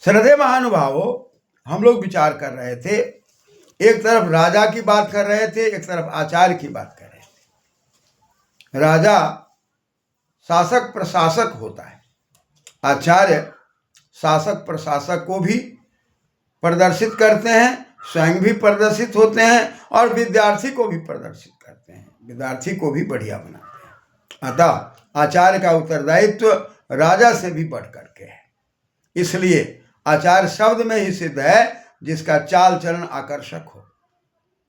श्रद्धेय महानुभावों, हम लोग विचार कर रहे थे, एक तरफ राजा की बात कर रहे थे, एक तरफ आचार्य की बात कर रहे थे। राजा शासक प्रशासक होता है, आचार्य शासक प्रशासक को भी प्रदर्शित करते हैं, स्वयं भी प्रदर्शित होते हैं और विद्यार्थी को भी प्रदर्शित करते हैं, विद्यार्थी को भी बढ़िया बनाते हैं। अतः आचार्य का उत्तरदायित्व राजा से भी बढ़ करके है। इसलिए आचार्य शब्द में ही सिद्ध है जिसका चाल चलन आकर्षक हो,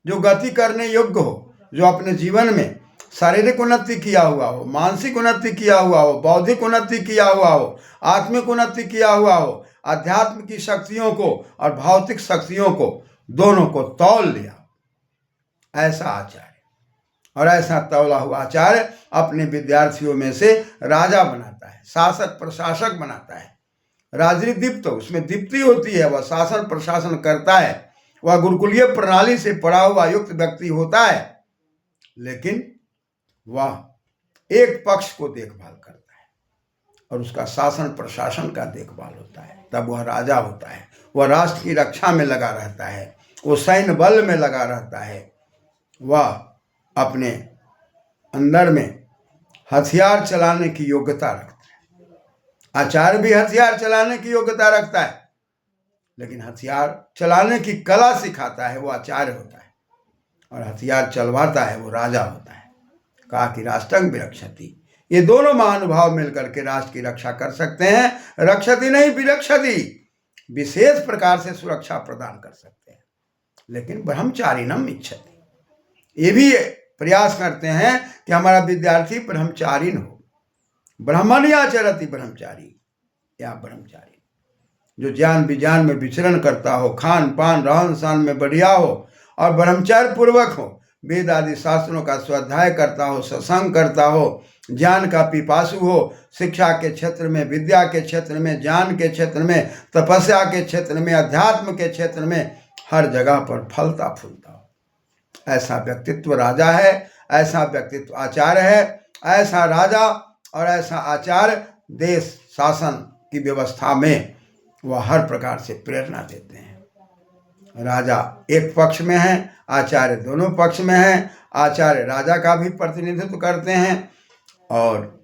जो गति करने योग्य हो, जो अपने जीवन में शारीरिक उन्नति किया हुआ हो, मानसिक उन्नति किया हुआ हो, बौद्धिक उन्नति किया हुआ हो, आत्मिक उन्नति किया हुआ हो, अध्यात्म की शक्तियों को और भौतिक शक्तियों को दोनों को तौल लिया, ऐसा आचार्य। और ऐसा तौला हुआ आचार्य अपने विद्यार्थियों में से राजा बनाता है, शासक प्रशासक बनाता है। राजनीतिक तो उसमें दीप्ति होती है, वह शासन प्रशासन करता है, वह गुरुकुलीय प्रणाली से पढ़ा हुआ युक्त व्यक्ति होता है, लेकिन वह एक पक्ष को देखभाल करता है और उसका शासन प्रशासन का देखभाल होता है, तब वह राजा होता है। वह राष्ट्र की रक्षा में लगा रहता है, वो सैन्य बल में लगा रहता है, वह अपने अंदर में हथियार चलाने की योग्यता रखता है। आचार्य भी हथियार चलाने की योग्यता रखता है, लेकिन हथियार चलाने की कला सिखाता है वो आचार्य होता है, और हथियार चलवाता है वो राजा होता है। कहा कि राष्ट्रं विरक्षति, ये दोनों महानुभाव मिलकर के राष्ट्र की रक्षा कर सकते हैं। रक्षति नहीं विरक्षति, विशेष प्रकार से सुरक्षा प्रदान कर सकते हैं, लेकिन ब्रह्मचारिणम इच्छति, ये भी प्रयास करते हैं कि हमारा विद्यार्थी ब्रह्मचारिण हो। ब्रह्मण्याचरति ब्रह्मचारी, या ब्रह्मचारी जो ज्ञान विज्ञान में विचरण करता हो, खान पान रहन सहन में बढ़िया हो और ब्रह्मचर्य पूर्वक हो, वेद आदि शास्त्रों का स्वाध्याय करता हो, सत्संग करता हो, ज्ञान का पिपासु हो, शिक्षा के क्षेत्र में, विद्या के क्षेत्र में, ज्ञान के क्षेत्र में, तपस्या के क्षेत्र में, अध्यात्म के क्षेत्र में, हर जगह पर फलता फूलता हो। ऐसा व्यक्तित्व राजा है, ऐसा व्यक्तित्व आचार्य है। ऐसा राजा और ऐसा आचार्य देश शासन की व्यवस्था में वह हर प्रकार से प्रेरणा देते हैं। राजा एक पक्ष में है, आचार्य दोनों पक्ष में है। आचार्य राजा का भी प्रतिनिधित्व करते हैं और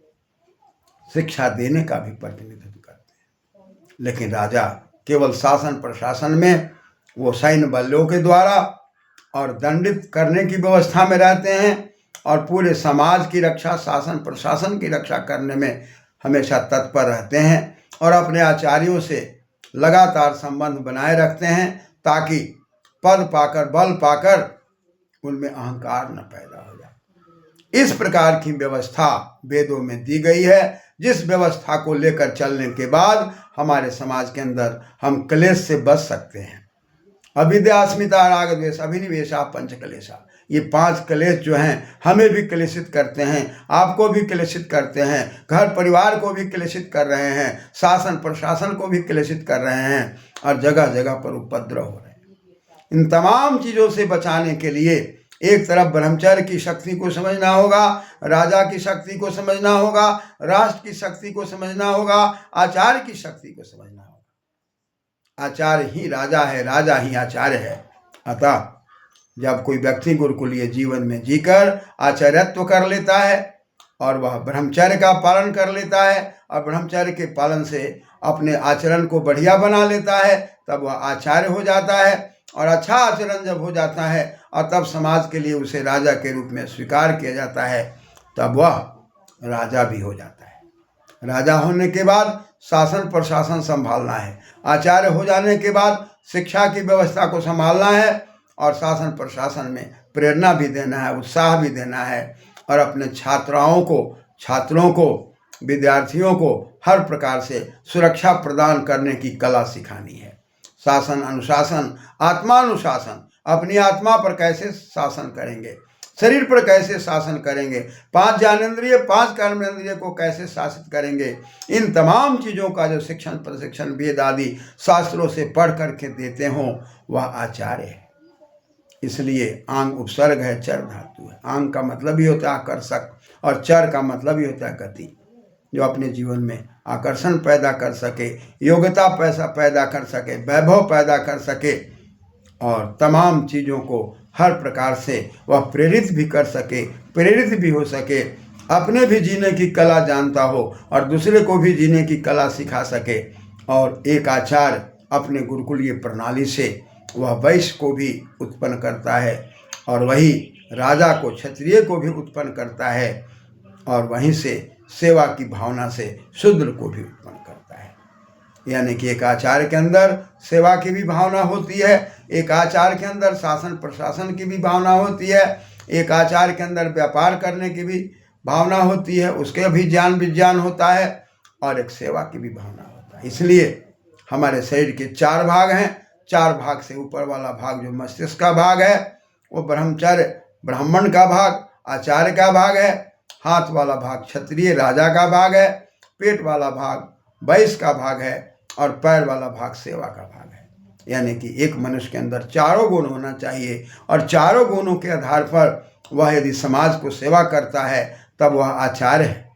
शिक्षा देने का भी प्रतिनिधित्व करते हैं, लेकिन राजा केवल शासन प्रशासन में वो सैन्य बलों के द्वारा और दंडित करने की व्यवस्था में रहते हैं, और पूरे समाज की रक्षा, शासन प्रशासन की रक्षा करने में हमेशा तत्पर रहते हैं और अपने आचार्यों से लगातार संबंध बनाए रखते हैं, ताकि पद पाकर, बल पाकर उनमें अहंकार न पैदा हो जाए। इस प्रकार की व्यवस्था वेदों में दी गई है, जिस व्यवस्था को लेकर चलने के बाद हमारे समाज के अंदर हम क्लेश से बच सकते हैं। अविद्या, अस्मिता, राग, द्वेष, अभिनिवेशा, पंच क्लेशा, ये 5 क्लेश जो हैं हमें भी क्लेशित करते हैं, आपको भी क्लेशित करते हैं, घर परिवार को भी क्लेशित कर रहे हैं, शासन प्रशासन को भी क्लेशित कर रहे हैं, और जगह जगह पर उपद्रव हो रहे हैं। इन तमाम चीज़ों से बचाने के लिए एक तरफ ब्रह्मचर्य की शक्ति को समझना होगा, राजा की शक्ति को समझना होगा, राष्ट्र की शक्ति को समझना होगा, आचार्य की शक्ति को समझना होगा। आचार्य ही राजा है, राजा ही आचार्य है। अतः जब कोई व्यक्ति गुरुकुलीय जीवन में जीकर आचार्यत्व कर लेता है और वह ब्रह्मचर्य का पालन कर लेता है और ब्रह्मचर्य के पालन से अपने आचरण को बढ़िया बना लेता है, तब वह आचार्य हो जाता है। और अच्छा आचरण जब हो जाता है और तब समाज के लिए उसे राजा के रूप में स्वीकार किया जाता है, तब वह राजा भी हो जाता है। राजा होने के बाद शासन प्रशासन संभालना है, आचार्य हो जाने के बाद शिक्षा की व्यवस्था को संभालना है और शासन प्रशासन में प्रेरणा भी देना है, उत्साह भी देना है, और अपने छात्रों को, विद्यार्थियों को हर प्रकार से सुरक्षा प्रदान करने की कला सिखानी है। शासन अनुशासन, आत्मानुशासन, अपनी आत्मा पर कैसे शासन करेंगे, शरीर पर कैसे शासन करेंगे, 5 ज्ञानेंद्रिय 5 कर्मेंद्रिय को कैसे शासित करेंगे, इन तमाम चीज़ों का जो शिक्षण प्रशिक्षण वेद आदि शास्त्रों से पढ़ करके देते हों, वह आचार्य है। इसलिए आंग उपसर्ग है, चर धातु है। आंग का मतलब ही होता है आकर्षक और चर का मतलब ही होता है गति। जो अपने जीवन में आकर्षण पैदा कर सके, योग्यता पैदा कर सके, वैभव पैदा कर सके और तमाम चीज़ों को हर प्रकार से वह प्रेरित भी कर सके, प्रेरित भी हो सके, अपने भी जीने की कला जानता हो और दूसरे को भी जीने की कला सिखा सके। और एक आचार्य अपने गुरुकुलीय प्रणाली से वह वैश्य को भी उत्पन्न करता है और वही राजा को, क्षत्रिय को भी उत्पन्न करता है और वहीं से सेवा की भावना से शूद्र को भी उत्पन्न करता है। यानी कि एक आचार्य के अंदर सेवा की भी भावना होती है, एक आचार्य के अंदर शासन प्रशासन की भी भावना होती है, एक आचार्य के अंदर व्यापार करने की भी भावना होती है, उसके भी ज्ञान विज्ञान होता है और एक सेवा की भी भावना होता है। इसलिए हमारे शरीर के 4 भाग हैं। 4 भाग से ऊपर वाला भाग जो मस्तिष्क का भाग है वो ब्रह्मचर्य ब्राह्मण का भाग, आचार्य का भाग है। हाथ वाला भाग क्षत्रिय राजा का भाग है, पेट वाला भाग वैश्य का भाग है और पैर वाला भाग सेवा का भाग है। यानी कि एक मनुष्य के अंदर 4 गुण होना चाहिए और 4 गुणों के आधार पर वह यदि समाज को सेवा करता है तब वह आचार्य है।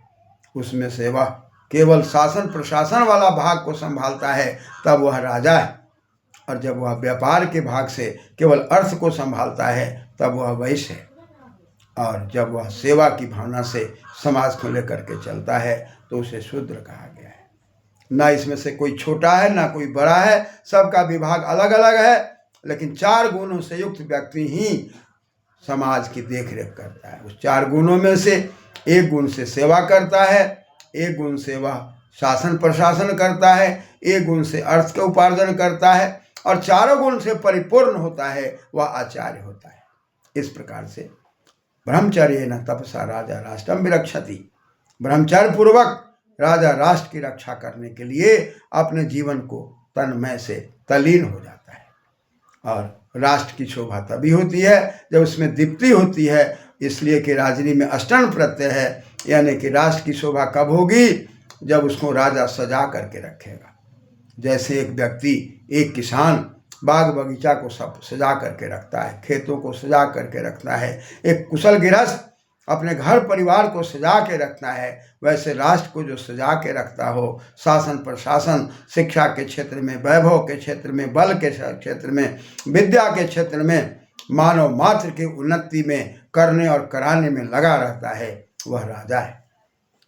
उसमें से वह केवल शासन प्रशासन वाला भाग को संभालता है तब वह राजा है, और जब वह व्यापार के भाग से केवल अर्थ को संभालता है तब वह वैश्य है, और जब वह सेवा की भावना से समाज को लेकर के चलता है तो उसे शूद्र कहा गया है। ना इसमें से कोई छोटा है ना कोई बड़ा है, सबका विभाग अलग अलग है, लेकिन 4 गुणों से युक्त व्यक्ति ही समाज की देखरेख करता है। उस 4 गुणों में से एक गुण से सेवा करता है, एक गुण से वह शासन प्रशासन करता है, एक गुण से अर्थ का उपार्जन करता है और 4 गुण से परिपूर्ण होता है, वह आचार्य होता है। इस प्रकार से ब्रह्मचर्य न तपसा राजा राष्ट्रम विरक्षति, ब्रह्मचर्य पूर्वक राजा राष्ट्र की रक्षा करने के लिए अपने जीवन को तन्मय से तल्लीन हो जाता है। और राष्ट्र की शोभा तभी होती है जब उसमें दीप्ति होती है, इसलिए कि राजनी में अष्टन प्रत्यय है। यानी कि राष्ट्र की शोभा कब होगी? जब उसको राजा सजा करके रखेगा। जैसे एक व्यक्ति, एक किसान बाग बगीचा को सब सजा करके रखता है, खेतों को सजा करके रखता है, एक कुशल गृहस्थ अपने घर परिवार को सजा के रखता है, वैसे राष्ट्र को जो सजा के रखता हो, शासन प्रशासन शिक्षा के क्षेत्र में, वैभव के क्षेत्र में, बल के क्षेत्र में, विद्या के क्षेत्र में, मानव मात्र की उन्नति में करने और कराने में लगा रहता है, वह राजा है।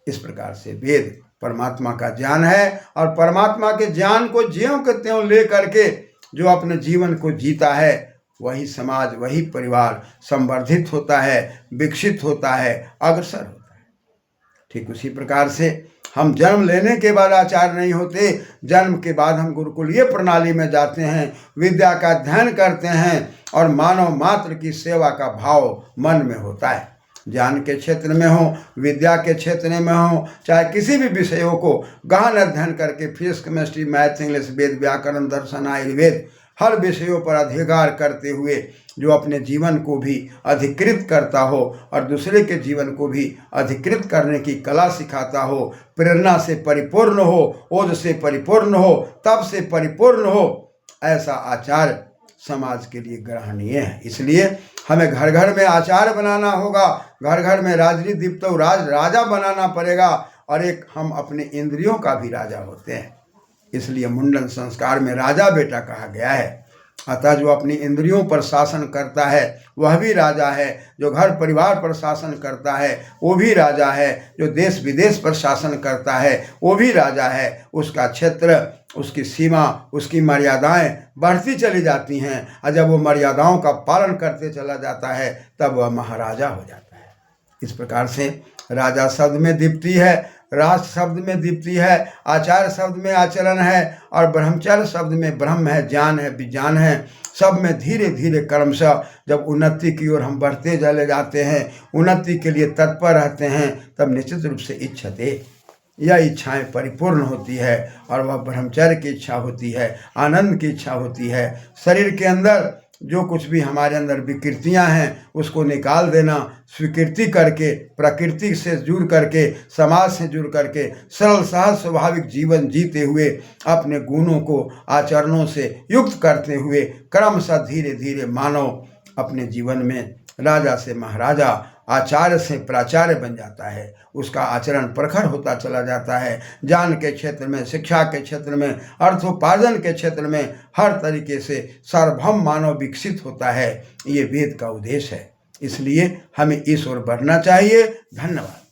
इस प्रकार से वेद परमात्मा का ज्ञान है और परमात्मा के ज्ञान को ज्यों के त्यों ले करके जो अपने जीवन को जीता है, वही समाज, वही परिवार संवर्धित होता है, विकसित होता है, अग्रसर होता है। ठीक उसी प्रकार से हम जन्म लेने के बाद आचार्य नहीं होते, जन्म के बाद हम गुरुकुलीय प्रणाली में जाते हैं, विद्या का अध्ययन करते हैं और मानव मात्र की सेवा का भाव मन में होता है। ज्ञान के क्षेत्र में हो, विद्या के क्षेत्र में हो, चाहे किसी भी विषयों को गहन अध्ययन करके फिजिक्स केमिस्ट्री मैथ्स इंग्लिश वेद व्याकरण दर्शन आयुर्वेद हर विषयों पर अधिकार करते हुए जो अपने जीवन को भी अधिकृत करता हो और दूसरे के जीवन को भी अधिकृत करने की कला सिखाता हो, प्रेरणा से परिपूर्ण हो, ओज से परिपूर्ण हो, तप से परिपूर्ण हो, ऐसा आचार्य समाज के लिए ग्रहणीय है। इसलिए हमें घर घर में आचार्य बनाना होगा, घर घर में राजनीति दीप्त राजा बनाना पड़ेगा, और एक हम अपने इंद्रियों का भी राजा होते हैं। इसलिए मुंडन संस्कार में राजा बेटा कहा गया है। अतः जो अपनी इंद्रियों पर शासन करता है वह भी राजा है, जो घर परिवार पर शासन करता है वो भी राजा है, जो देश विदेश पर शासन करता है वो भी राजा है। उसका क्षेत्र, उसकी सीमा, उसकी मर्यादाएं बढ़ती चली जाती हैं, और जब वो मर्यादाओं का पालन करते चला जाता है तब वह महाराजा हो जाता है। इस प्रकार से राजा शब्द में दीप्ति है, राष्ट्र शब्द में दीप्ति है, आचार्य शब्द में आचरण है, और ब्रह्मचर्य शब्द में ब्रह्म है, ज्ञान है, विज्ञान है। सब में धीरे धीरे क्रमशः जब उन्नति की ओर हम बढ़ते चले जाते हैं, उन्नति के लिए तत्पर रहते हैं, तब निश्चित रूप से इच्छते, यह इच्छाएं परिपूर्ण होती है, और वह ब्रह्मचर्य की इच्छा होती है, आनंद की इच्छा होती है। शरीर के अंदर जो कुछ भी हमारे अंदर विकृतियां हैं उसको निकाल देना, स्वीकृति करके प्रकृति से जुड़ करके, समाज से जुड़ करके सरल सहज स्वाभाविक जीवन जीते हुए अपने गुणों को आचरणों से युक्त करते हुए क्रमशः धीरे धीरे मानव अपने जीवन में राजा से महाराजा आचार्य से प्राचार्य बन जाता है, उसका आचरण प्रखर होता चला जाता है। ज्ञान के क्षेत्र में, शिक्षा के क्षेत्र में, अर्थोपार्जन के क्षेत्र में हर तरीके से सार्वभौम मानव विकसित होता है। ये वेद का उद्देश्य है। इसलिए हमें इस ओर बढ़ना चाहिए। धन्यवाद।